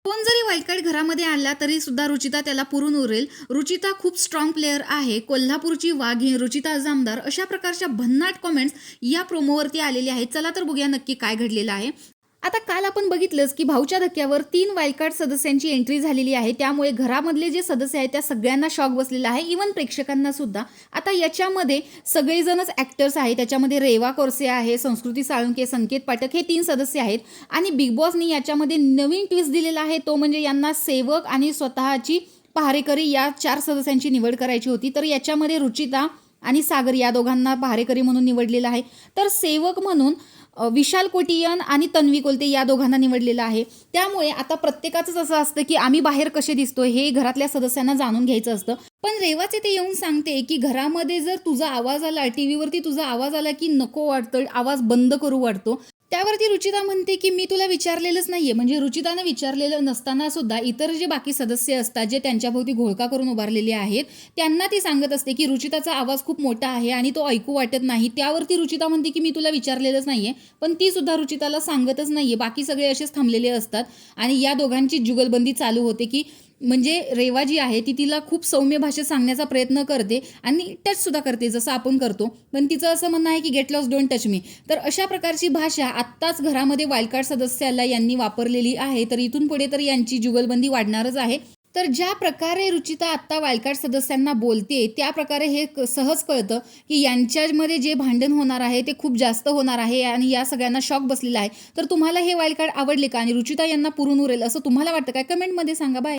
कोण जरी wild card घरामध्ये आणला तरी सुद्धा रुचिता त्याला पुरून उरेल. रुचिता खूप स्ट्रॉंग प्लेयर आहे. कोल्हापूरची वाघीण रुचिता जामदार, अशा प्रकारच्या भन्नाट कमेंट्स या प्रोमोवरती आलेले आहेत. चला तर बघूया नक्की काय घडलेलं आहे. आता काल आपण बघितलंच की भाऊच्या धक्क्यावर 3 वाईल्ड कार्ड सदस्यांची एंट्री झालेली आहे. त्यामुळे घरामधले जे सदस्य आहेत त्या सगळ्यांना शॉक बसलेला आहे, इव्हन प्रेक्षकांना सुद्धा. आता याच्यामध्ये सगळेजणच ॲक्टर्स आहेत. त्याच्यामध्ये रेवा कोरसे आहे, संस्कृती साळुंके, संकेत पाठक हे 3 सदस्य आहेत. आणि बिग बॉसनी याच्यामध्ये नवीन ट्विस्ट दिलेला आहे, तो म्हणजे यांना सेवक आणि स्वतःची पहारेकरी या 4 सदस्यांची निवड करायची होती. तर याच्यामध्ये रुचिता आणि सागर या दोघांना पहारेकरी म्हणून निवडलेलं आहे. तर सेवक म्हणून विशाल कोटियन आणि तन्वी कोलते या दोघांना निवडलेलं आहे. त्यामुळे आता प्रत्येकाचंच असं असतं की आम्ही बाहेर कसे दिसतो हे घरातल्या सदस्यांना जाणून घ्यायचं असतं. पण रेवाचे ते येऊन सांगते की घरामध्ये जर तुझा आवाज आला, टीव्हीवरती तुझा आवाज आला की नको वाटतं, आवाज बंद करू वाटतो. त्यावरती रुचिता म्हणते की मी तुला विचारलेलंच नाहीये. म्हणजे रुचितानं विचारलेलं नसताना सुद्धा इतर जे बाकी सदस्य असतात, जे त्यांच्याभोवती घोळका करून उभारलेले आहेत, त्यांना ती सांगत असते की रुचिताचा आवाज खूप मोठा आहे आणि तो ऐकू वाटत नाही. त्यावरती रुचिता म्हणते की मी तुला विचारलेलंच नाहीये. पण ती सुद्धा रुचिताला सांगतच नाहीये. बाकी सगळे असेच थांबलेले असतात आणि या दोघांची जुगलबंदी चालू होते की म्हणजे रेवा जी आहे ती तिला खूप सौम्य भाषेत सांगण्याचा प्रयत्न करते आणि टच सुद्धा करते, जसं आपण करतो. पण तिचं असं म्हणणं आहे की get lost don't touch me. तर अशा प्रकारची भाषा आत्ताच घरामध्ये वाईल्ड कार्ड सदस्याला यांनी वापरलेली आहे. तर इथून पुढे तर यांची जुगलबंदी वाढणारच आहे. तर ज्या प्रकारे रुचिता आत्ता वाईल्ड कार्ड सदस्यांना बोलते, त्या प्रकारे हे सहज कळतं की यांच्यामध्ये जे भांडण होणार आहे ते खूप जास्त होणार आहे आणि या सगळ्यांना शॉक बसलेला आहे. तर तुम्हाला हे वाईल्ड कार्ड आवडले का आणि रुचिता यांना पुरून उरेल असं तुम्हाला वाटतं काय? कमेंटमध्ये सांगा. बाय.